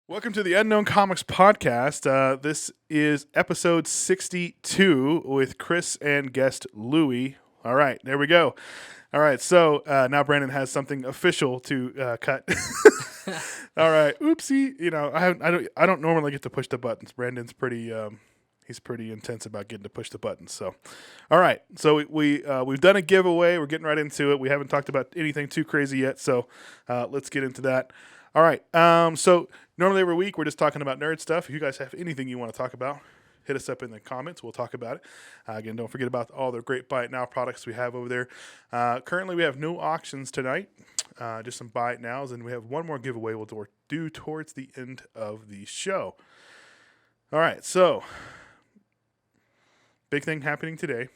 Welcome to the Unknown Comics Podcast. This is episode 62 with Chris and guest Louie. All right, there we go. All right, so now Brandon has something official to cut. All right, oopsie. You know, I don't normally get to push the buttons. Brandon's pretty he's pretty intense about getting to push the buttons. So, all right, so we've done a giveaway. We're getting right into it. We haven't talked about anything too crazy yet, so let's get into that. All right. So normally every week we're just talking about nerd stuff. If you guys have anything you want to talk about, hit us up in the comments. We'll talk about it. Again, don't forget about all the great Buy It Now products we have over there. Currently, we have no auctions tonight, just some Buy It Nows, and we have one more giveaway we'll do towards the end of the show. All right. So, big thing happening today.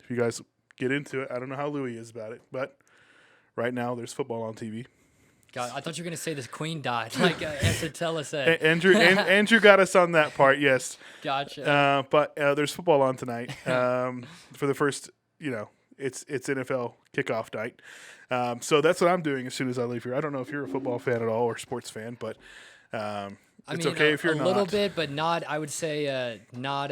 If you guys get into it, I don't know how Louie is about it, but right now there's football on TV. God, I thought you were going to say this queen died, like Answer Tella said. Andrew got us on that part, yes. Gotcha. But there's football on tonight for the first, it's NFL kickoff night. So that's what I'm doing as soon as I leave here. I don't know if you're a football fan at all or sports fan, but it's okay if you're not. A little bit, but not, I would say, not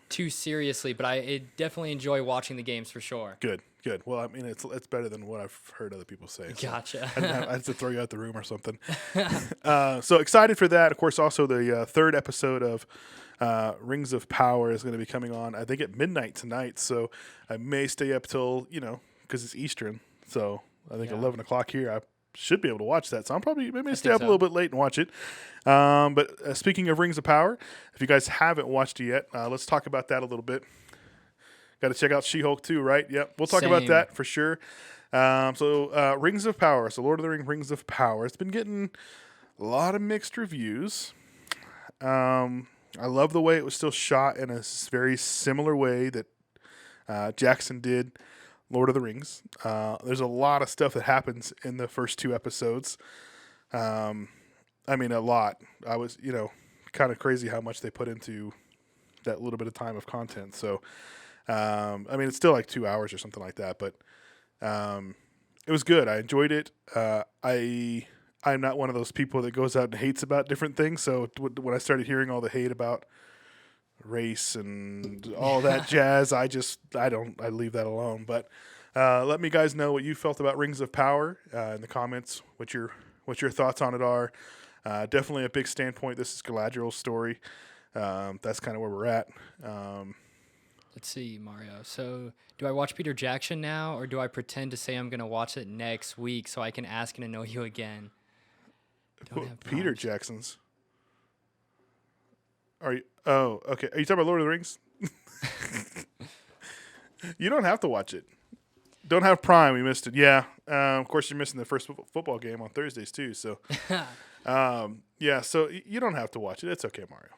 too seriously, but I definitely enjoy watching the games for sure. Good. Well, I mean, it's better than what I've heard other people say. So Gotcha. I had to throw you out the room or something. So excited for that. Of course, also the third episode of Rings of Power is going to be coming on, I think, at midnight tonight. So I may stay up till, because it's Eastern. So I think 11 o'clock here, I should be able to watch that. So I'm probably maybe stay up a little bit late and watch it. But speaking of Rings of Power, if you guys haven't watched it yet, let's talk about that a little bit. Got to check out She-Hulk too, right? Yep. We'll talk about that for sure. So Rings of Power. So Lord of the Rings of Power. It's been getting a lot of mixed reviews. I love the way it was still shot in a very similar way that Jackson did Lord of the Rings. There's a lot of stuff that happens in the first two episodes. I mean, a lot. I was, kind of crazy how much they put into that little bit of time of content. So, I mean, it's still like 2 hours or something like that, but it was good. I enjoyed it. I'm not one of those people that goes out and hates about different things. So when I started hearing all the hate about race and all that jazz, I leave that alone. But let me guys know what you felt about Rings of Power in the comments. What your thoughts on it are. Definitely a big standpoint. This is Galadriel's story. That's kind of where we're at. Let's see, Mario. So do I watch Peter Jackson now, or do I pretend to say I'm going to watch it next week so I can ask and know you again? Peter Jackson's. Are you? Oh, okay. Are you talking about Lord of the Rings? You don't have to watch it. Don't have Prime. We missed it. Yeah. Of course, you're missing the first football game on Thursdays too. So, yeah. So you don't have to watch it. It's okay, Mario.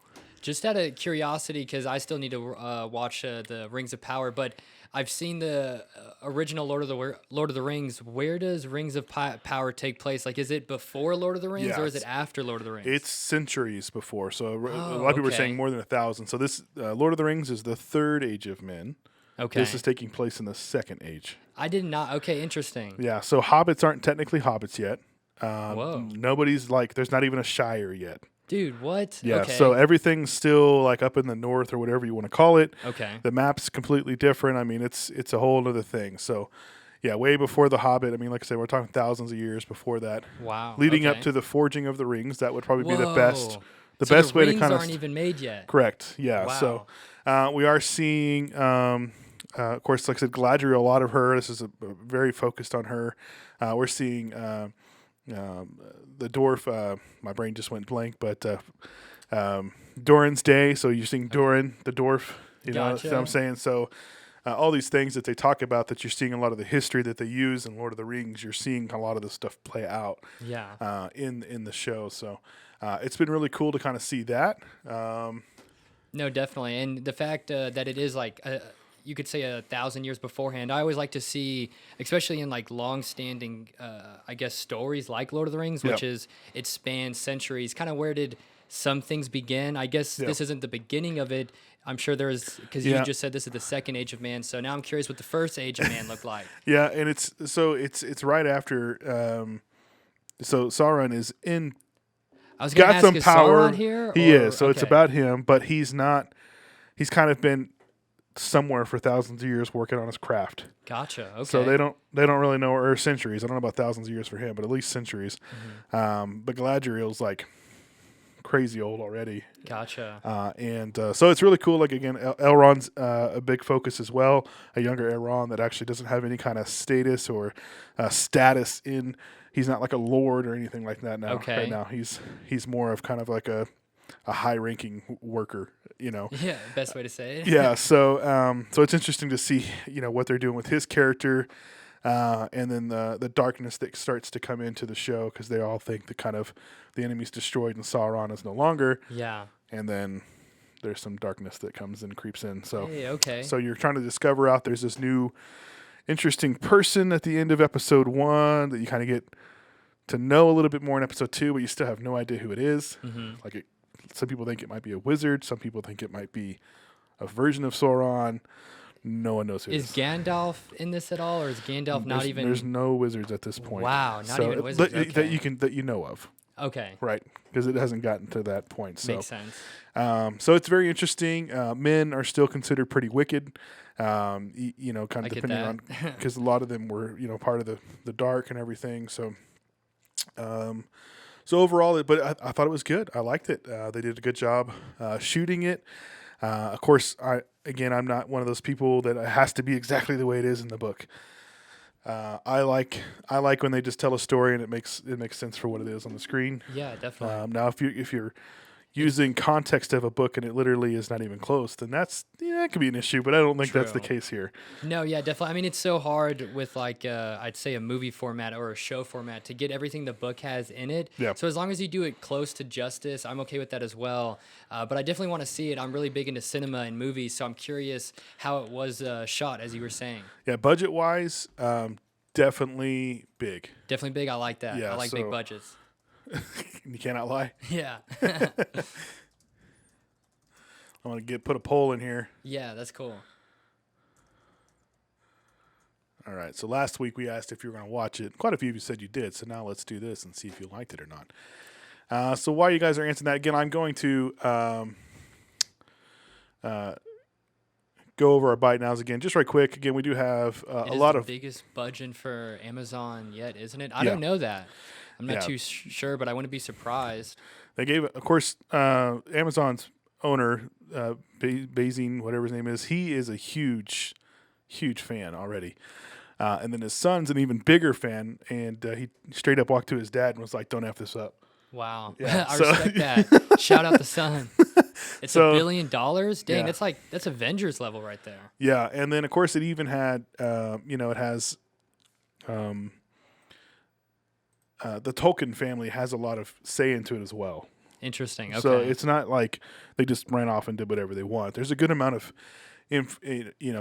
Just out of curiosity, because I still need to watch the Rings of Power, but I've seen the original Lord of the Rings. Where does Rings of Power take place? Like, is it before Lord of the Rings, or is it after Lord of the Rings? It's centuries before. So a lot of people are saying more than 1,000. So this Lord of the Rings is the third age of men. Okay. This is taking place in the second age. I did not. Okay, interesting. Yeah. So hobbits aren't technically hobbits yet. Whoa. Nobody's there's not even a shire yet. Dude, what? Yeah, okay. So everything's still like up in the north or whatever you want to call it. Okay. The map's completely different. I mean, it's a whole other thing. So, yeah, way before The Hobbit. I mean, like I said, we're talking thousands of years before that. Wow. Leading up to the forging of the rings, that would probably be the best. The best way to kind of. The rings aren't even made yet. Correct. Yeah. Wow. So we are seeing, of course, like I said, Galadriel. A lot of her. This is very focused on her. We're seeing. The dwarf, my brain just went blank, but Doran's Day. So you're seeing Doran, the dwarf. You know what I'm saying? So all these things that they talk about, that you're seeing a lot of the history that they use in Lord of the Rings. You're seeing a lot of this stuff play out. Yeah. In the show. So it's been really cool to kind of see that. No, definitely, and the fact that it is like. You could say 1,000 years beforehand. I always like to see, especially in like long-standing, I guess, stories like Lord of the Rings, which is it spans centuries. Kind of where did some things begin? I guess this isn't the beginning of it. I'm sure there is, because you just said this is the second age of man. So now I'm curious what the first age of man looked like. Yeah, and it's right after. So Sauron is in I was gonna got ask, some is power. Sauron here? He or- is. So it's okay. about him, but he's not. He's kind of been somewhere for thousands of years working on his craft. Gotcha. Okay. So they don't really know, or centuries. I don't know about thousands of years for him, but at least centuries. But Galadriel's like crazy old already. Gotcha. And so it's really cool. Like again, Elrond's a big focus as well. A younger Elrond that actually doesn't have any kind of status or status in. He's not like a lord or anything like that now. Okay. Right now, he's more of kind of like a high-ranking worker. You know. Yeah, best way to say it. Yeah. So so it's interesting to see what they're doing with his character. And then the darkness that starts to come into the show because they all think the enemy's destroyed and Sauron is no longer. Yeah. And then there's some darkness that comes and creeps in. So Hey, okay. so you're trying to discover out there's this new interesting person at the end of episode 1 that you kind of get to know a little bit more in episode 2, but you still have no idea who it is. Like some people think it might be a wizard. Some people think it might be a version of Sauron. No one knows who it Is is. Gandalf in this at all, or is Gandalf not even? There's no wizards at this point. Wow, not even wizards. That you know of, Okay. right? Because it hasn't gotten to that point. So, Makes sense. So it's very interesting. Men are still considered pretty wicked. Kind I of get depending that. on because a lot of them were part of the dark and everything. So, so overall, but I thought it was good. I liked it. They did a good job shooting it. Of course, I'm not one of those people that it has to be exactly the way it is in the book. I like when they just tell a story and it makes sense for what it is on the screen. Yeah, definitely. Now, if you're using context of a book and it literally is not even close, then that could be an issue. But I don't think that's the True. case here. No, yeah, definitely. I mean, it's so hard with like I'd say a movie format or a show format to get everything the book has in it. Yeah. So as long as you do it close to justice, I'm okay with that as well. But I definitely want to see it. I'm really big into cinema and movies, so I'm curious how it was shot, as you were saying. Yeah, budget wise, defintely big. Definitely big. I like that. Yeah, I like so- big budgets. You cannot lie. Yeah. I want to put a poll in here. Yeah, that's cool. All right. So last week we asked if you were going to watch it. Quite a few of you said you did. So now let's do this and see if you liked it or not. So while you guys are answering that, again, I'm going to go over our buy it nows again, just right quick. Again, we do have It a is lot the of. biggest budget for Amazon yet, isn't it? I Yeah. don't know that. I'm not Yeah. too sure, but I wouldn't be surprised. They gave, of course, Amazon's owner, Bazine, whatever his name is. He is a huge fan already. And then his son's an even bigger fan, and he straight up walked to his dad and was like, "Don't F this up." Wow. Yeah, I so- respect that. Shout out the son. It's So- $1 billion? Dang, Yeah. that's Avengers level right there. Yeah, and then of course it even had, it has, the Tolkien family has a lot of say into it as well. Interesting. Okay. So it's not like they just ran off and did whatever they want. There's a good amount of,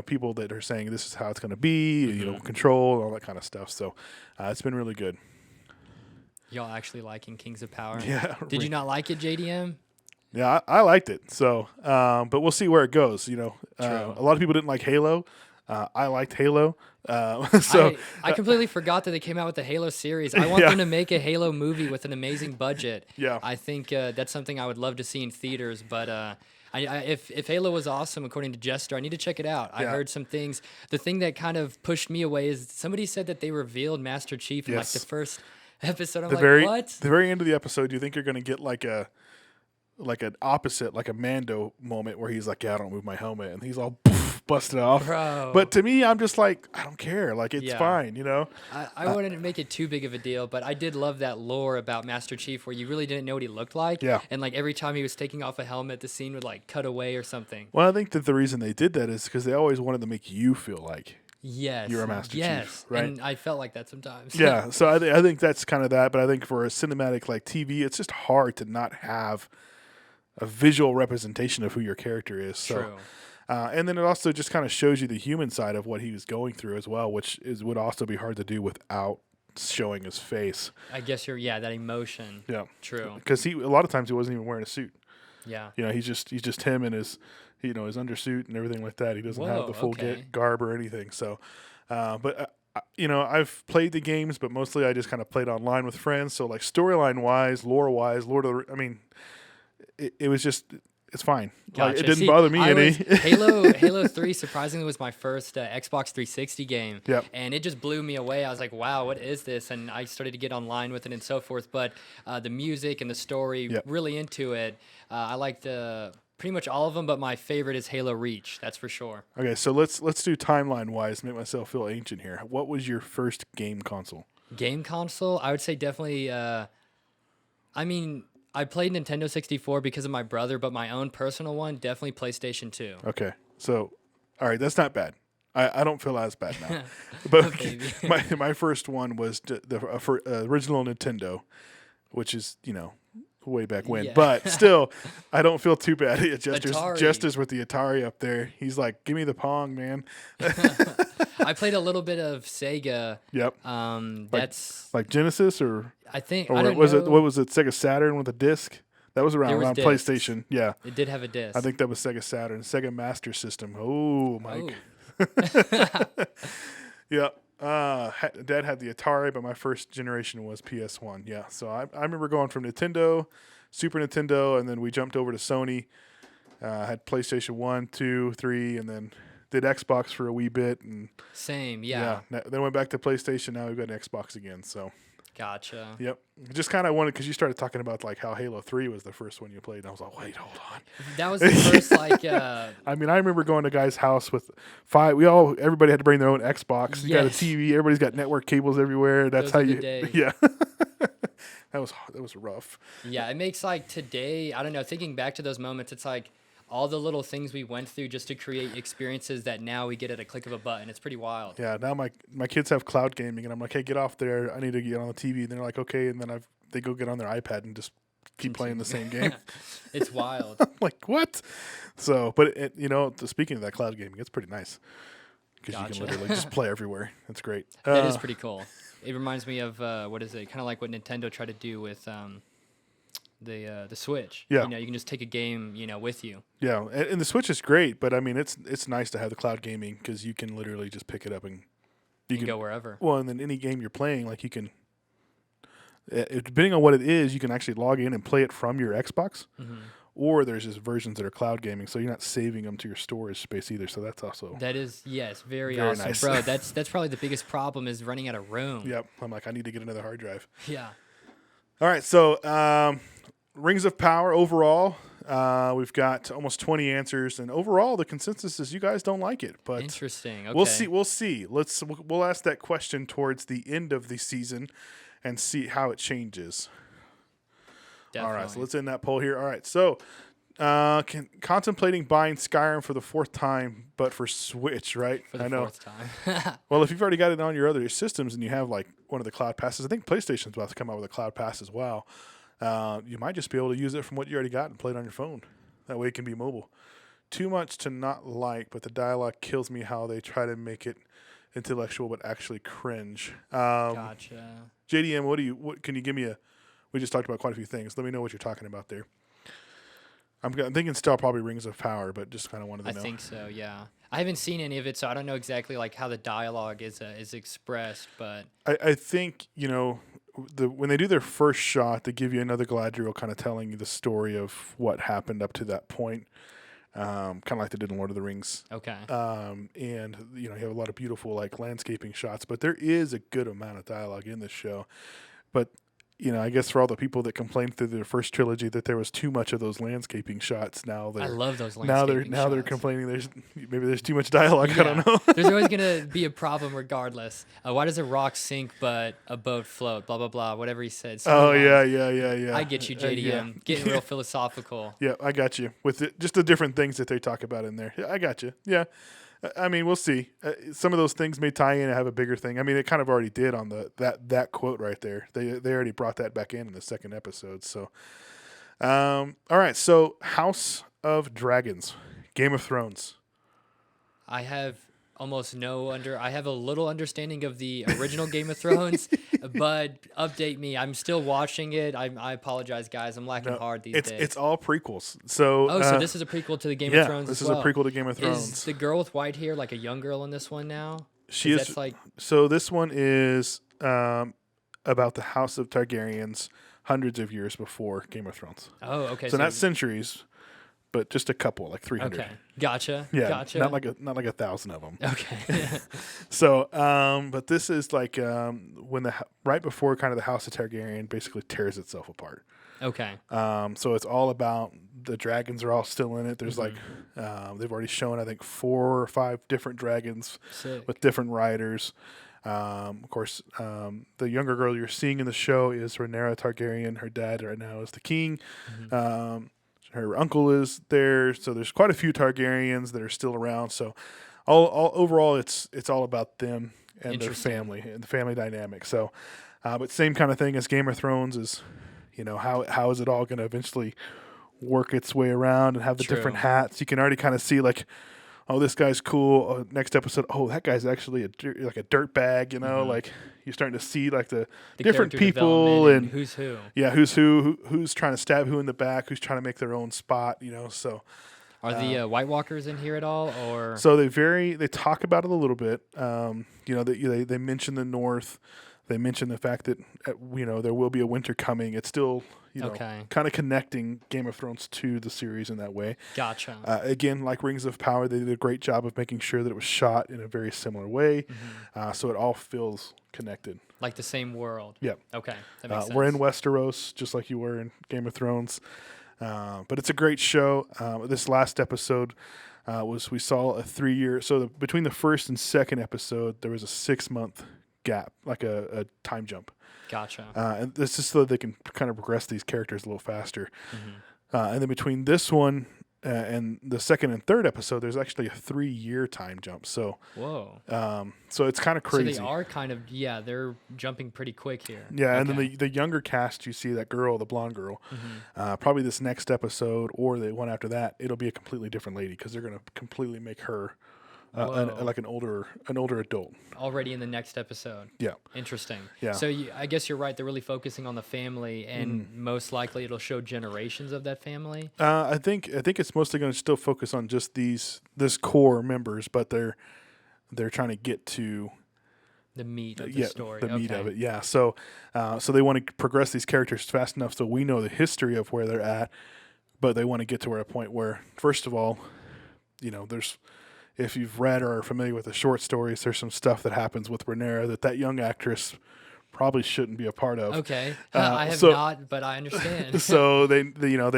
people that are saying this is how it's going to be, control, all that kind of stuff. So it's been really good. Y'all actually liking Kings of Power? Yeah. Did you not like it, JDM? Yeah, I liked it. So, but we'll see where it goes. True. A lot of people didn't like Halo. I liked Halo. So I completely forgot that they came out with the Halo series. I want Yeah. them to make a Halo movie with an amazing budget. Yeah. I think that's something I would love to see in theaters. But if Halo was awesome, according to Jester, I need to check it out. I Yeah. heard some things. The thing that kind of pushed me away is somebody said that they revealed Master Chief in like Yes. the first episode. I'm the like, what? the very end of the episode, do you think you're going to get like an opposite, like a Mando moment where he's like, "Yeah, I don't move my helmet," and he's all busted off. Bro. But to me, I'm just like, I don't care. Like it's Yeah. fine, I wouldn't make it too big of a deal, but I did love that lore about Master Chief where you really didn't know what he looked like. Yeah. And like every time he was taking off a helmet, the scene would like cut away or something. Well, I think that the reason they did that is because they always wanted to make you feel like Yes. you're a Master Chief, yes. right? And I felt like that sometimes. Yeah, so I think that's kind of that. But I think for a cinematic like TV, it's just hard to not have a visual representation of who your character is. So, True. And then it also just kind of shows you the human side of what he was going through as well, which would also be hard to do without showing his face. I guess that emotion. Yeah, True. because a lot of times he wasn't even wearing a suit. Yeah. He's just him and his his undersuit and everything like that. He doesn't have Whoa, the full okay. garb or anything. So, but I've played the games, but mostly I just kind of played online with friends. So like storyline wise, lore wise, it was just it's fine. Like Gotcha. it didn't See, bother me I any. was Halo 3 surprisingly was my first Xbox 360 game. Yep. And it just blew me away. I was like, wow, what is this? And I started to get online with it and so forth. But the music and the story, Yep. really into it. I liked pretty much all of them, but my favorite is Halo Reach. That's for sure. Okay, so let's do timeline wise. Make myself feel ancient here. What was your first game console? Game console, I would say definitely. I mean, I played Nintendo 64 because of my brother, but my own personal one, definitely PlayStation 2. Okay, so all right, that's not bad. I don't feel as bad now. But Maybe. my first one was the original Nintendo, which is way back when. Yeah. But still, I don't feel too bad. Atari. Justice with the Atari up there. He's like, give me the Pong, man. I played a little bit of Sega. Yep. That's Like Genesis or I think or I don't was know. it what was it Sega Saturn with a disc? That was There was around discs. PlayStation. Yeah. It did have a disc. I think that was Sega Saturn, Sega Master System. Oh, Mike. Oh. Yeah. Dad had the Atari, but my first generation was PS1. Yeah. So I remember going from Nintendo, Super Nintendo, and then we jumped over to Sony. Had PlayStation 1, 2, 3, and then did Xbox for a wee bit. And Same, yeah. then went back to PlayStation. Now we've got an Xbox again. So, Gotcha. yep. Just kind of wanted, because you started talking about like how Halo 3 was the first one you played. And I was like, wait, hold on. That was the first I mean, I remember going to a guy's house with everybody had to bring their own Xbox. You got a Yes. TV, everybody's got network cables everywhere. That's Those how are the you, days. yeah. that was rough. Yeah, it makes like today, I don't know, thinking back to those moments, it's like all the little things we went through just to create experiences that now we get at a click of a button. It's pretty wild. Yeah, now my kids have cloud gaming, and I'm like, hey, get off there. I need to get on the TV. And they're like, okay. And then they go get on their iPad and just keep playing the same game. It's wild. I'm like, what? So, but speaking of that cloud gaming, it's pretty nice because you Gotcha. can literally just play everywhere. It's great. That is pretty cool. It reminds me of what is it? Kind of like what Nintendo tried to do with the Switch. Yeah. You can just take a game, with you. Yeah, and the Switch is great, but I mean, it's nice to have the cloud gaming because you can literally just pick it up and You can go wherever. Well, and then any game you're playing, like you can, depending on what it is, you can actually log in and play it from your Xbox. Mm-hmm. Or there's just versions that are cloud gaming, so you're not saving them to your storage space either. So that's also That is, yes, very Very awesome, nice. bro. That's probably the biggest problem is running out of room. Yep. I'm like, I need to get another hard drive. Yeah. All right, so Rings of Power overall, we've got almost 20 answers, and overall the consensus is you guys don't like it. But Interesting. Okay. we'll see. We'll ask that question towards the end of the season, and see how it changes. Definitely. All right, so let's end that poll here. All right, so contemplating buying Skyrim for the fourth time, but for Switch, right? For the I know. fourth time. Well, if you've already got it on your other systems and you have like one of the cloud passes, I think PlayStation's about to come out with a cloud pass as well. You might just be able to use it from what you already got and play it on your phone. That way it can be mobile. Too much to not like, but the dialogue kills me how they try to make it intellectual but actually cringe. Gotcha. JDM, what can you give me we just talked about quite a few things. Let me know what you're talking about there. I'm thinking still probably Rings of Power, but just kind of wanted to know. I think so, yeah. I haven't seen any of it, so I don't know exactly like how the dialogue is expressed, but I think, when they do their first shot, they give you another Galadriel kind of telling you the story of what happened up to that point, kind of like they did in Lord of the Rings. okay. And, you have a lot of beautiful like landscaping shots, but there is a good amount of dialogue in this show. But I guess for all the people that complained through the first trilogy that there was too much of those landscaping shots, I love those landscaping now they're shots. complaining there's too much dialogue. I Yeah. don't know. There's always going to be a problem regardless. Why does a rock sink but a boat float? Blah, blah, blah, whatever he said. Oh, Something yeah. I get you, JDM. Yeah. Getting real philosophical. Yeah, I got you. With just the different things that they talk about in there. Yeah, I got you. Yeah. I mean, we'll see. Some of those things may tie in and have a bigger thing. I mean, it kind of already did on that quote right there. They already brought that back in the second episode. So, all right. So, House of Dragons, Game of Thrones. I have I have a little understanding of the original Game of Thrones, but update me. I'm still watching it. I apologize, guys. I'm lacking hard these days. It's all prequels. So so this is a prequel to the Game yeah, of Thrones this as is well. a prequel to Game of Thrones. Is the girl with white hair like a young girl in this one now? She is. That's like So this one is about the House of Targaryens hundreds of years before Game of Thrones. oh okay So not centuries, but just a couple, like 300. okay gotcha Yeah, gotcha not like 1,000 of them. okay So, but this is like when right before kind of the House of Targaryen basically tears itself apart. okay So it's all about the dragons are all still in it. There's like they've already shown I think 4 or 5 different dragons sick with different riders. Of course, the younger girl you're seeing in the show is Rhaenyra Targaryen. Her dad right now is the king. Her uncle is there, so there's quite a few Targaryens that are still around. So, all overall, it's all about them and their family and the family dynamic. So, but same kind of thing as Game of Thrones is, how is it all going to eventually work its way around and have the different hats? You can already kind of see like, oh, this guy's cool. Oh, next episode, oh, that guy's actually like a dirt bag. Like you're starting to see like the different people and who's who. Yeah, who's trying to stab who in the back, who's trying to make their own spot. So Are the White Walkers in here at all, or so they talk about it a little bit. They mention the North. They mention the fact that there will be a winter coming. It's still kind of connecting Game of Thrones to the series in that way. Gotcha. Again, like Rings of Power, they did a great job of making sure that it was shot in a very similar way, so it all feels connected. Like the same world. Yeah. Okay, that makes sense. We're in Westeros, just like you were in Game of Thrones, but it's a great show. This last episode we saw a 3-year. So between the first and second episode, there was a 6-month gap, like a time jump. Gotcha. And this is so that they can kind of progress these characters a little faster. And then between this one and the second and third episode, there's actually a 3-year time jump. So, whoa. So it's kind of crazy. So they are kind of, they're jumping pretty quick here. Yeah, and then the younger cast, you see that girl, the blonde girl, probably this next episode or the one after that, it'll be a completely different lady because they're going to completely make her like an older adult. Already in the next episode. Yeah. Interesting. Yeah. So I guess you're right. They're really focusing on the family, and most likely it'll show generations of that family. I think it's mostly going to still focus on just this core members, but they're trying to get to the meat of the story. The meat of it. Yeah. So they want to progress these characters fast enough so we know the history of where they're at, but they want to get to a point where, first of all, there's. If you've read or are familiar with the short stories, there's some stuff that happens with Rhaenyra that young actress probably shouldn't be a part of. Okay, I have not, but I understand. So they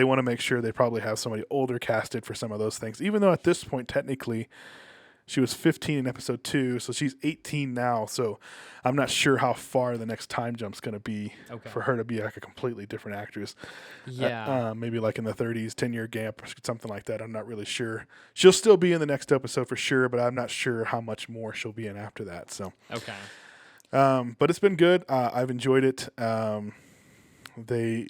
want to make sure they probably have somebody older casted for some of those things. Even though at this point, technically, she was 15 in episode 2, so she's 18 now. So I'm not sure how far the next time jump's going to be for her to be like a completely different actress. Yeah. Maybe like in the 30s, 10-year gap or something like that. I'm not really sure. She'll still be in the next episode for sure, but I'm not sure how much more she'll be in after that. So. Okay. But it's been good. I've enjoyed it. They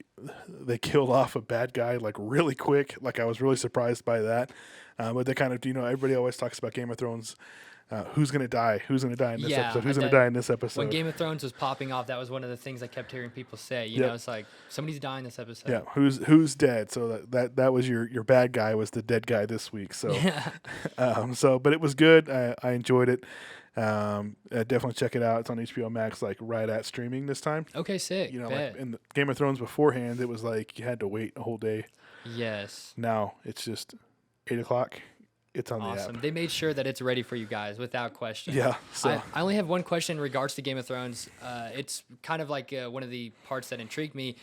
killed off a bad guy like really quick. Like I was really surprised by that. But they kind of, everybody always talks about Game of Thrones. Who's going to die? Who's going to die in this episode? Who's going to die in this episode? When Game of Thrones was popping off, that was one of the things I kept hearing people say. You know, it's like somebody's dying this episode. Yeah, who's dead? So that was your bad guy was the dead guy this week. So, but it was good. I enjoyed it. Definitely check it out. It's on HBO Max, like right at streaming this time. Okay, sick. Like in the Game of Thrones beforehand, it was like you had to wait a whole day. Yes. Now it's just 8:00. It's on the app. They made sure that it's ready for you guys without question. Yeah. So I only have one question in regards to Game of Thrones. It's kind of like one of the parts that intrigued me.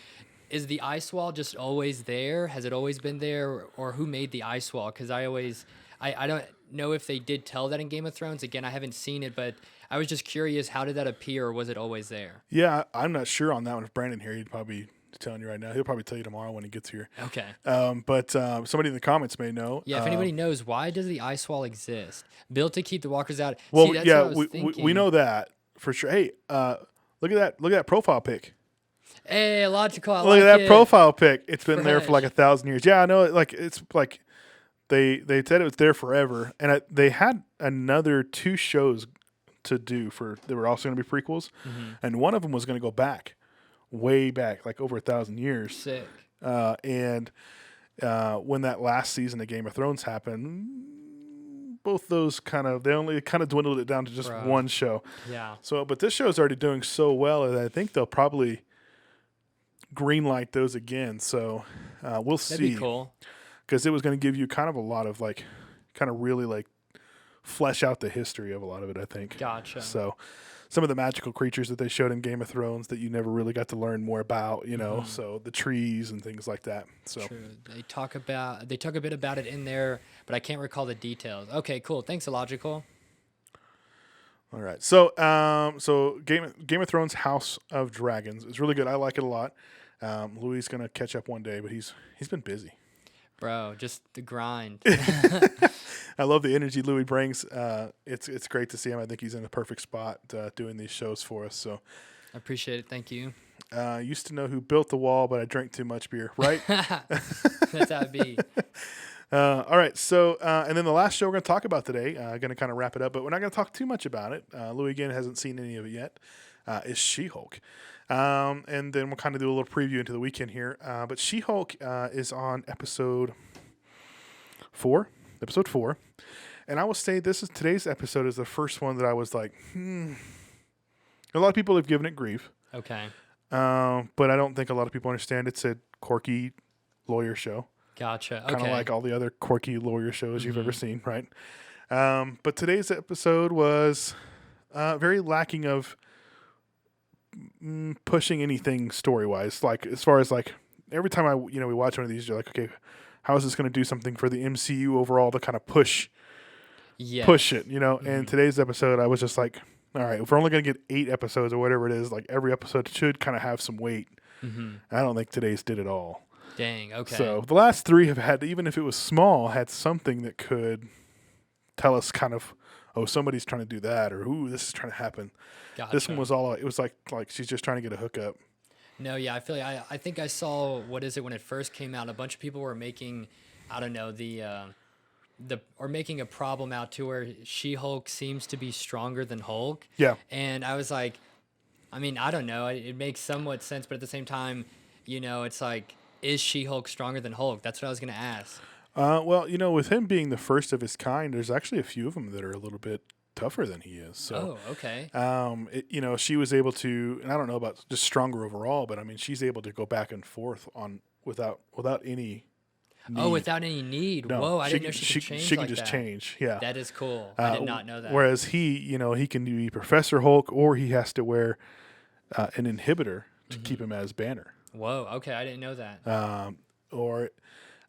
Is the ice wall just always there? Has it always been there? Or who made the ice wall? Because I don't know if they did tell that in Game of Thrones. Again, I haven't seen it, but I was just curious, how did that appear, or was it always there? Yeah, I'm not sure on that one. If Brandon here, he'd probably telling you right now. He'll probably tell you tomorrow when he gets here. Okay. But somebody in the comments may know. Yeah, if anybody knows, why does the ice wall exist? Built to keep the walkers out. Well, See, that's what I was we know that for sure. Hey, look at that profile pic. Hey, logical. Look at that profile pic. It's been there for like 1,000 years. Yeah, I know. Like it's like they said it was there forever, and they had another 2 shows to do for. They were also going to be prequels, and one of them was going to go back, way back, like over 1,000 years. Sick. And when that last season of Game of Thrones happened, both those they only kind of dwindled it down to just Bro. one show. Yeah. So, but this show is already doing so well that I think they'll probably greenlight those again. So we'll see. That'd be cool. Because it was going to give you kind of a lot of really flesh out the history of a lot of it, I think. Gotcha. So some of the magical creatures that they showed in Game of Thrones that you never really got to learn more about, so the trees and things like that. So True. They talk a bit about it in there, but I can't recall the details. Okay, cool. Thanks, Illogical. all right. So Game of Thrones House of Dragons is really good. I like it a lot. Louis is going to catch up one day, but he's been busy. Bro, just the grind. I love the energy Louis brings. It's great to see him. I think he's in the perfect spot doing these shows for us. So I appreciate it. Thank you. Used to know who built the wall, but I drank too much beer, right? That's how it be. All right. So, and then the last show we're going to talk about today, going to kind of wrap it up, but we're not going to talk too much about it. Louis, again, hasn't seen any of it yet, is She-Hulk. And then we'll kind of do a little preview into the weekend here. But She-Hulk is on episode 4. And I will say today's episode is the first one that I was like, A lot of people have given it grief. Okay. But I don't think a lot of people understand it's a quirky lawyer show. Gotcha. Kind of Okay. like all the other quirky lawyer shows you've ever seen, right? But today's episode was very lacking of pushing anything story-wise. Like, as far as every time we watch one of these, you're like, okay, how is this going to do something for the MCU overall to kind of push it, And today's episode, I was just like, all right, if we're only going to get 8 episodes or whatever it is, every episode should kind of have some weight. I don't think today's did at all. Dang, okay. So the last 3 have had, even if it was small, had something that could tell us kind of, oh, somebody's trying to do that, or ooh, this is trying to happen. Gotcha. This one was all, it was like she's just trying to get a hookup. No, yeah, I feel like I think I saw, what is it, when it first came out, a bunch of people were making, I don't know, or making a problem out to where She-Hulk seems to be stronger than Hulk. Yeah. And I was like, I mean, I don't know. It makes somewhat sense, but at the same time, it's like, is She-Hulk stronger than Hulk? That's what I was going to ask. Well, with him being the first of his kind, there's actually a few of them that are a little bit tougher than he is. So, okay. She was able to, and I don't know about just stronger overall, but I mean, she's able to go back and forth without any need. Oh, without any need. No, Whoa, I didn't know she could change She can like just that. change. Yeah. That is cool. I did not know that. Whereas he can be Professor Hulk, or he has to wear an inhibitor to keep him as Banner. Whoa, okay, I didn't know that.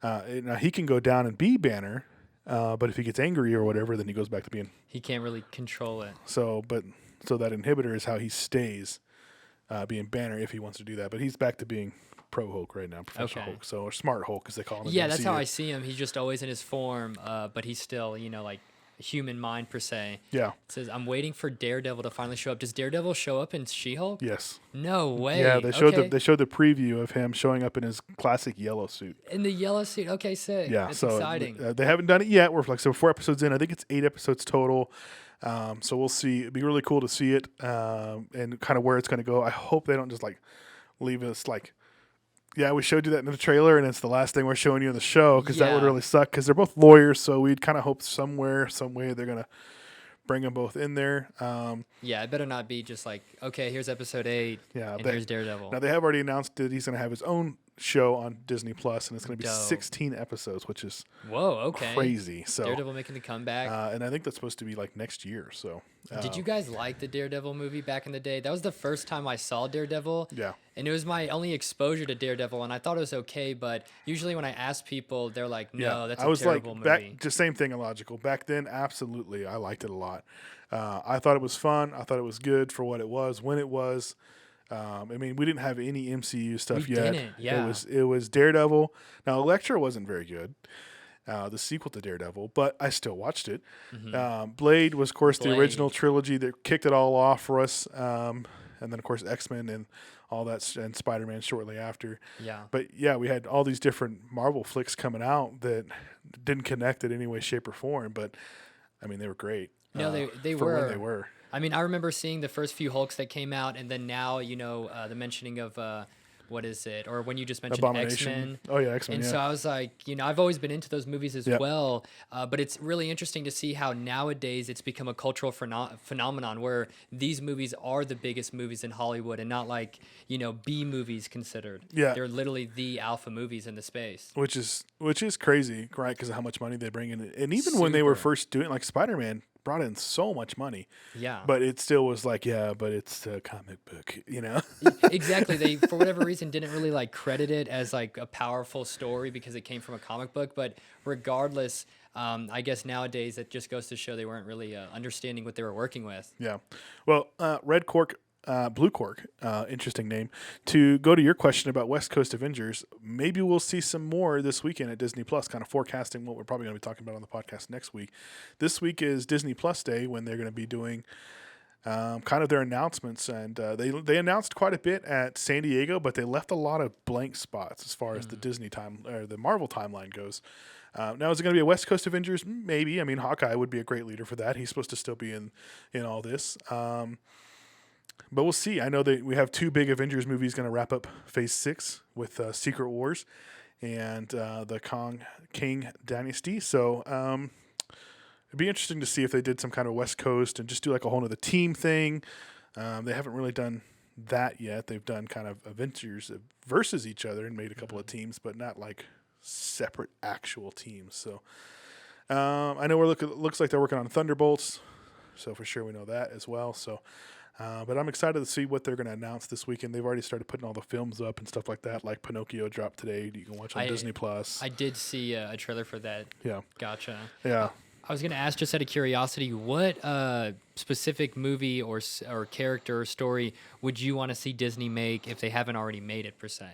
Now he can go down and be Banner, but if he gets angry or whatever, then he goes back to being. He can't really control it. So that inhibitor is how he stays being Banner if he wants to do that. But he's back to being Pro Hulk right now, Professor Hulk. So, or Smart Hulk, as they call him. Yeah, that's how I see him. He's just always in his form, but he's still, a human mind per se. Yeah. It says, I'm waiting for Daredevil to finally show up. Does Daredevil show up in She-Hulk? Yes. No way. Yeah, they showed the preview of him showing up in his classic yellow suit. In the yellow suit. Okay, sick. Yeah, That's so exciting. They haven't done it yet. We're 4 episodes in. I think it's 8 episodes total. So we'll see. It'd be really cool to see it and kind of where it's going to go. I hope they don't just leave us yeah, we showed you that in the trailer, and it's the last thing we're showing you in the show, because that would really suck, because they're both lawyers, so we'd kind of hope some way they're going to bring them both in there. Yeah, it better not be just okay, here's episode 8, and here's Daredevil. Now, they have already announced that he's going to have his own show on Disney Plus, and it's going to be 16 episodes, which is crazy. So Daredevil making the comeback. and I think that's supposed to be next year. So did you guys like the Daredevil movie back in the day? That was the first time I saw Daredevil. Yeah. And it was my only exposure to Daredevil, and I thought it was okay, but usually when I ask people, they're like, no, that's a terrible movie. Just same thing, Illogical. Back then, absolutely, I liked it a lot. I thought it was fun. I thought it was good for what it was, when it was. I mean, we didn't have any MCU stuff yet. Didn't, yeah. It was Daredevil. Now, Elektra wasn't very good, the sequel to Daredevil, but I still watched it. Blade was, of course, the original trilogy that kicked it all off for us. And then, of course, X-Men and all that, and Spider-Man shortly after. Yeah. But, yeah, we had all these different Marvel flicks coming out that didn't connect in any way, shape, or form. But, I mean, they were great. No, they for were. when they were. I mean, I remember seeing the first few Hulks that came out, and then now, the mentioning of what is it? Or when you just mentioned Abomination. X-Men. Oh yeah, X-Men. And Yeah. so I was like, I've always been into those movies as Yep. well. But it's really interesting to see how nowadays it's become a cultural phenomenon where these movies are the biggest movies in Hollywood and not like, B movies considered. Yeah. They're literally the alpha movies in the space. Which is crazy, right? Because of how much money they bring in, and even when they were Super. first doing, like, Spider-Man brought in so much money, Yeah. but it still was like, yeah, but it's a comic book, Exactly. They, for whatever reason, didn't really like credit it as like a powerful story because it came from a comic book. But regardless, I guess nowadays it just goes to show they weren't really understanding what they were working with. Yeah. Well, Red Cork, Blue Cork, interesting name. To go to your question about West Coast Avengers, maybe we'll see some more this weekend at Disney Plus, kind of forecasting what we're probably going to be talking about on the podcast next week. This week is Disney Plus Day when they're going to be doing kind of their announcements, and they announced quite a bit at San Diego, but they left a lot of blank spots as far as the Disney time or the Marvel timeline goes. Now, is it going to be a West Coast Avengers? Maybe. I mean, Hawkeye would be a great leader for that. He's supposed to still be in all this. But we'll see. I know that we have 2 big Avengers movies going to wrap up Phase 6 with Secret Wars and the King Dynasty. So it'd be interesting to see if they did some kind of West Coast and just do like a whole other team thing. They haven't really done that yet. They've done kind of Avengers versus each other and made a couple of teams, but not like separate actual teams. So I know looks like they're working on Thunderbolts. So for sure we know that as well. So but I'm excited to see what they're going to announce this weekend. They've already started putting all the films up and stuff like that. Like Pinocchio dropped today. You can watch on Disney Plus. I did see a trailer for that. Yeah. Gotcha. Yeah. I was going to ask, just out of curiosity, what specific movie or character or story would you want to see Disney make if they haven't already made it, per se?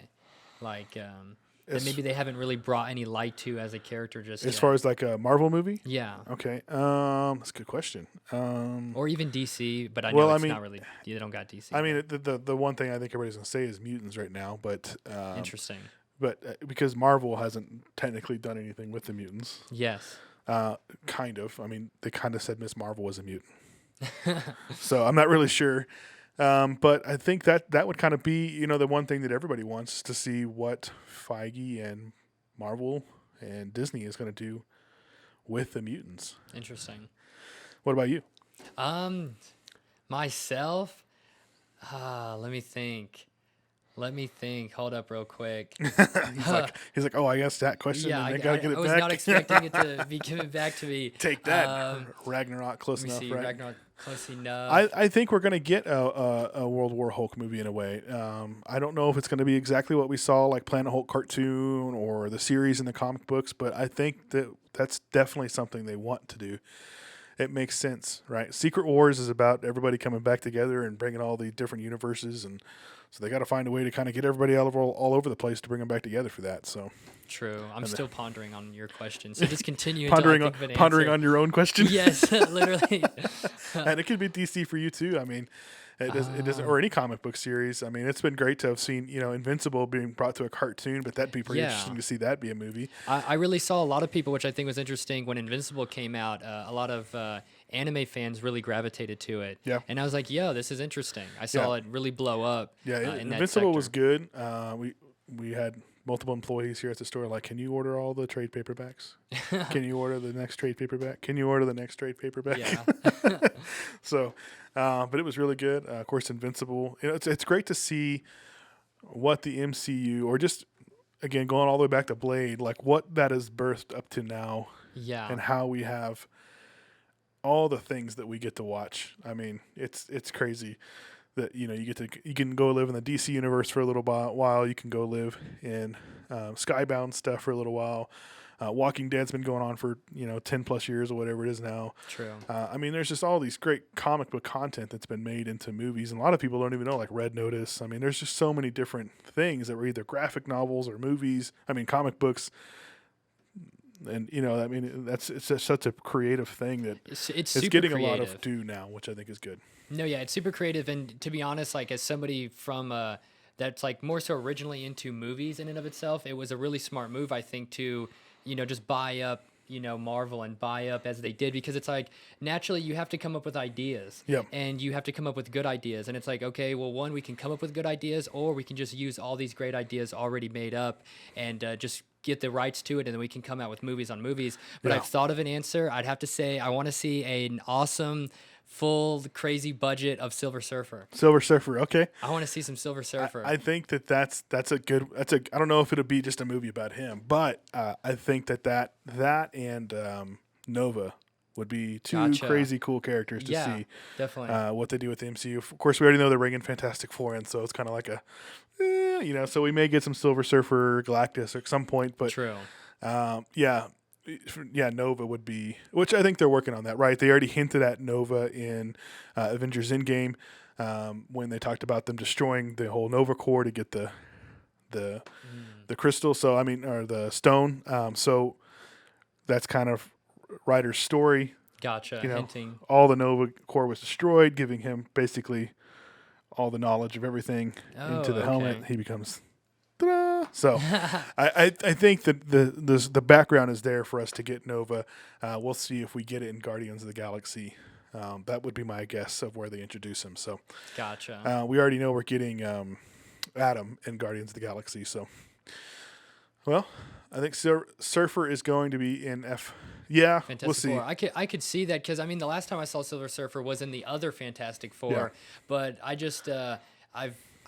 Like, that maybe they haven't really brought any light to as a character just as yet. far as like a Marvel movie? Yeah. Okay. That's a good question. Or even DC, but I know it's not really, they don't got DC. I mean, the one thing I think everybody's going to say is mutants right now, but Interesting. But because Marvel hasn't technically done anything with the mutants. Yes. Kind of. I mean, they kind of said Miss Marvel was a mutant. So I'm not really sure. But I think that would kind of be, the one thing that everybody wants to see what Feige and Marvel and Disney is going to do with the mutants. Interesting. What about you? Myself, let me think. Hold up real quick. he's like, oh, I guessed that question. Yeah, and I gotta get it I was back. not expecting it to be given back to me. Take that, Ragnarok. Close Let me enough, see, right? Ragnarok close enough. I think we're gonna get a World War Hulk movie in a way. I don't know if it's gonna be exactly what we saw, like Planet Hulk cartoon or the series in the comic books, but I think that's definitely something they want to do. It makes sense, right? Secret Wars is about everybody coming back together and bringing all the different universes, and so they got to find a way to kind of get everybody all over the place to bring them back together for that. So True. I'm still pondering on your question, so just continue. pondering pondering on your own question. Yes, literally. And it could be DC for you too. I mean, it doesn't, or any comic book series. I mean, it's been great to have seen, Invincible being brought to a cartoon, but that'd be pretty interesting to see that be a movie. I really saw a lot of people, which I think was interesting, when Invincible came out. A lot of anime fans really gravitated to it. Yeah. And I was like, yo, this is interesting. I saw it really blow up. Yeah, in Invincible that was good. We had multiple employees here at the store like, can you order all the trade paperbacks? Can you order the next trade paperback? Can you order the next trade paperback? Yeah. So, but it was really good. Of course, Invincible. It's great to see what the MCU, or just again going all the way back to Blade, like what that has birthed up to now. Yeah. And how we have all the things that we get to watch. I mean, it's crazy that you can go live in the DC universe for a little while. You can go live in Skybound stuff for a little while. Walking Dead's been going on for 10 plus years or whatever it is now. True. I mean, there's just all these great comic book content that's been made into movies, and a lot of people don't even know, like Red Notice. I mean, there's just so many different things that were either graphic novels or movies. I mean, comic books. And I mean, it's just such a creative thing that it's it's super getting creative. a lot of due now, which I think is good. No, yeah, it's super creative, and to be honest, like as somebody from that's like more so originally into movies in and of itself, it was a really smart move, I think, to just buy up Marvel and buy up as they did, because it's like naturally you have to come up with ideas. Yep. And you have to come up with good ideas. And it's like, okay, well, one, we can come up with good ideas, or we can just use all these great ideas already made up and just get the rights to it, and then we can come out with movies on movies. But I've thought of an answer. I'd have to say I want to see an awesome, full, crazy budget of Silver Surfer. Silver Surfer, okay. I want to see some Silver Surfer. I think that's a good. I don't know if it'll be just a movie about him, but I think that and Nova would be two crazy cool characters to see. Definitely. What they do with the MCU. Of course, we already know they're bringing Fantastic Four in, so it's kind of like so we may get some Silver Surfer, Galactus at some point. But True. Nova would be, which I think they're working on that, right? They already hinted at Nova in Avengers Endgame when they talked about them destroying the whole Nova core to get the crystal. So or the stone. So that's kind of Ryder's story. Gotcha. Hinting. All the Nova core was destroyed, giving him basically all the knowledge of everything into the helmet. He becomes. Ta-da! So I think that the background is there for us to get Nova. We'll see if we get it in Guardians of the Galaxy. That would be my guess of where they introduce him. So gotcha. We already know we're getting Adam in Guardians of the Galaxy. So, well, I think Surfer is going to be in Yeah, Fantastic we'll see. Four. I could see that, because the last time I saw Silver Surfer was in the other Fantastic Four, but I just I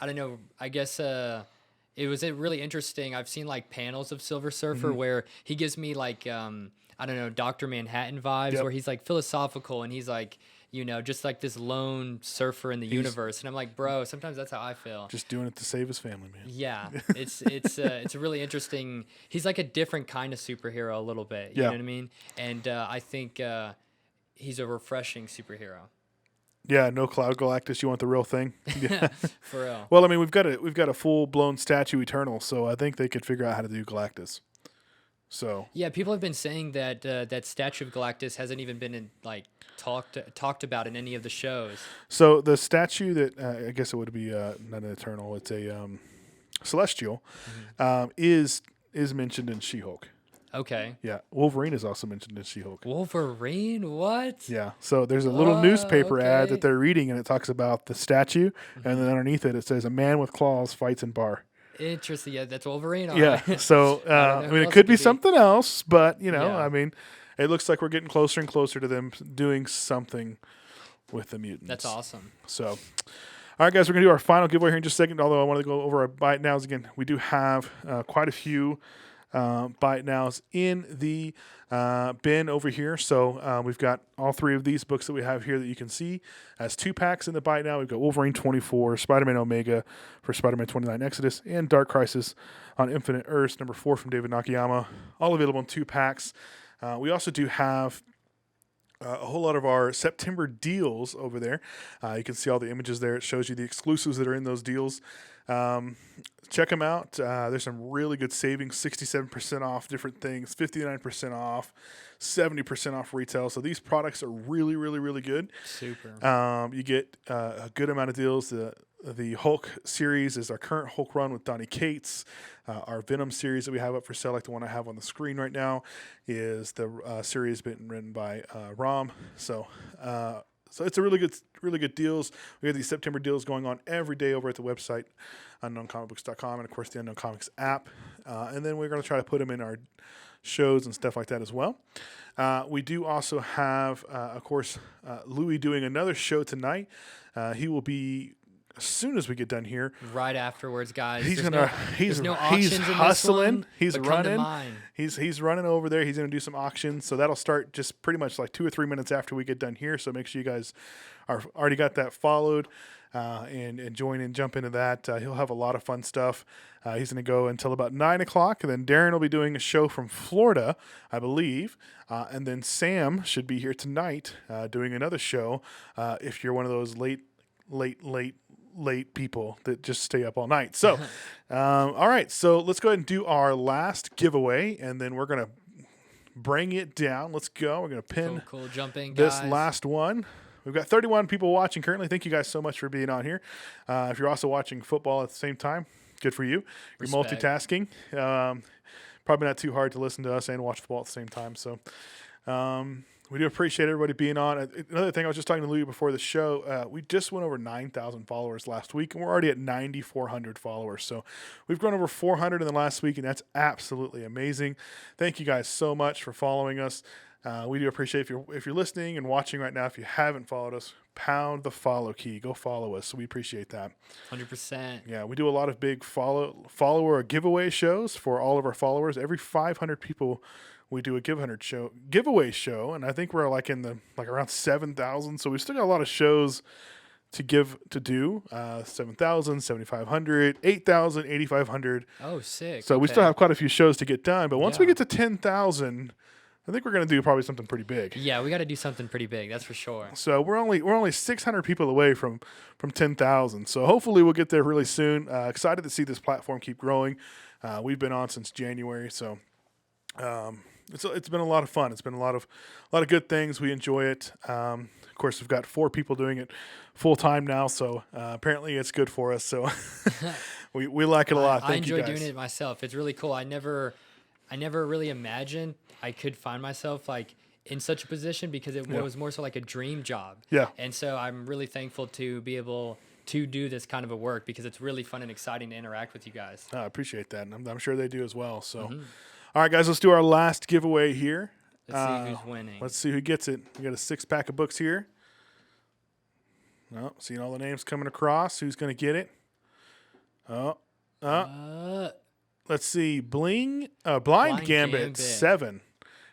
don't know. I guess it was really interesting. I've seen like panels of Silver Surfer where he gives me like I don't know, Dr. Manhattan vibes, where he's like philosophical and he's like, just like this lone surfer in the universe. And I'm like, bro, sometimes that's how I feel. Just doing it to save his family, man. Yeah, it's a really interesting. He's like a different kind of superhero a little bit. You know what I mean? And I think he's a refreshing superhero. Yeah, no Cloud Galactus. You want the real thing? Yeah, for real. Well, we've got a full blown statue Eternal, so I think they could figure out how to do Galactus. So yeah, people have been saying that that statue of Galactus hasn't even been talked about in any of the shows. So the statue that I guess it would be not an Eternal, it's a Celestial, is mentioned in She-Hulk. Okay. Yeah, Wolverine is also mentioned in She-Hulk. Wolverine? What? Yeah. So there's a little newspaper ad that they're reading, and it talks about the statue, and then underneath it says a man with claws fights in bar. Interesting. Yeah, that's Wolverine. Yeah. So it could be something else, but it looks like we're getting closer and closer to them doing something with the mutants. That's awesome. So, all right, guys, we're gonna do our final giveaway here in just a second. Although I want to go over our buy it nows again. We do have quite a few buy it nows in the bin over here. So we've got all three of these books that we have here that you can see as 2-packs in the buy it now. We've got Wolverine 24, Spider-Man Omega for Spider-Man 29 Exodus, and Dark Crisis on Infinite Earths, number 4 from David Nakayama, all available in 2-packs. We also do have a whole lot of our September deals over there. You can see all the images there. It shows you the exclusives that are in those deals. Check them out. There's some really good savings, 67% off different things, 59% off, 70% off retail. So these products are really, really, really good. Super. You get a good amount of deals. The Hulk series is our current Hulk run with Donny Cates. Our Venom series that we have up for sale, like the one I have on the screen right now, is the series been written by Rom. So it's a really good deals. We have these September deals going on every day over at the website, unknowncomicbooks.com, and of course the Unknown Comics app. And then we're going to try to put them in our shows and stuff like that as well. We do also have, of course, Louie doing another show tonight. He will be, as soon as we get done here, right afterwards, guys. He's no auctions in hustling. This one, he's running. He's running over there. He's going to do some auctions. So that'll start just pretty much like 2 or 3 minutes after we get done here. So make sure you guys are already got that followed and join and jump into that. He'll have a lot of fun stuff. He's going to go until about 9 o'clock, and then Darren will be doing a show from Florida, I believe. And then Sam should be here tonight doing another show. If you're one of those late people that just stay up all night. So, all right. So let's go ahead and do our last giveaway, and then we're going to bring it down. Let's go. We're going to pin cool. Jumping, this guys. last one. We've got 31 people watching currently. Thank you guys so much for being on here. If you're also watching football at the same time, good for you. You're multitasking. probably not too hard to listen to us and watch football at the same time. So we do appreciate everybody being on. Another thing, I was just talking to Louie before the show. We just went over 9,000 followers last week, and we're already at 9,400 followers. So we've grown over 400 in the last week, and that's absolutely amazing. Thank you guys so much for following us. We do appreciate if you're listening and watching right now. If you haven't followed us, pound the follow key. Go follow us. So we appreciate that. 100%. Yeah, we do a lot of big follower giveaway shows for all of our followers. Every 500 people, we do a giveaway show, and I think we're like around 7,000. So we still got a lot of shows to do. 7,000, 7,500, 8,000, 8,500. Oh, sick. So we still have quite a few shows to get done. But once we Yeah. get to 10,000, I think we're going to do probably something pretty big. Yeah, we got to do something pretty big. That's for sure. So we're only 600 people away from 10,000. So hopefully we'll get there really soon. Excited to see this platform keep growing. We've been on since January, so it's been a lot of fun. It's been a lot of good things. We enjoy it. Of course, we've got 4 people doing it full time now, so apparently it's good for us. So we like it a lot. I Thank you enjoy guys. doing it myself. It's really cool. I never really imagined I could find myself like in such a position because it was more so like a dream job. Yeah. And so I'm really thankful to be able to do this kind of a work because it's really fun and exciting to interact with you guys. I appreciate that, and I'm sure they do as well. So, All right, guys, let's do our last giveaway here. Let's see who's winning. Let's see who gets it. We got a 6-pack of books here. Oh, seeing all the names coming across. Who's going to get it? Let's see. Blind Gambit 7.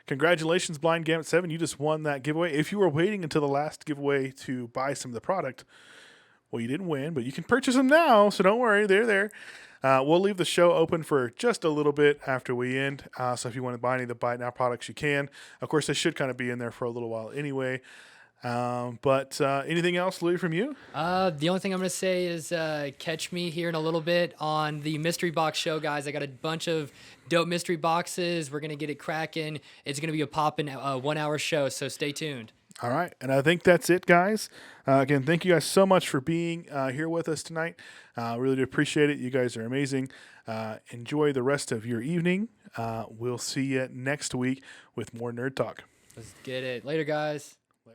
Congratulations, Blind Gambit 7. You just won that giveaway. If you were waiting until the last giveaway to buy some of the product, well, you didn't win, but you can purchase them now, so don't worry. They're there. We'll leave the show open for just a little bit after we end. So if you want to buy any of the Buy Now products, you can. Of course, they should kind of be in there for a little while anyway. But anything else, Louie, from you? The only thing I'm going to say is catch me here in a little bit on the Mystery Box show, guys. I got a bunch of dope mystery boxes. We're going to get it cracking. It's going to be a poppin' 1-hour show, so stay tuned. All right, and I think that's it, guys. Again, thank you guys so much for being here with us tonight. Really do appreciate it. You guys are amazing. Enjoy the rest of your evening. We'll see you next week with more Nerd Talk. Let's get it. Later, guys.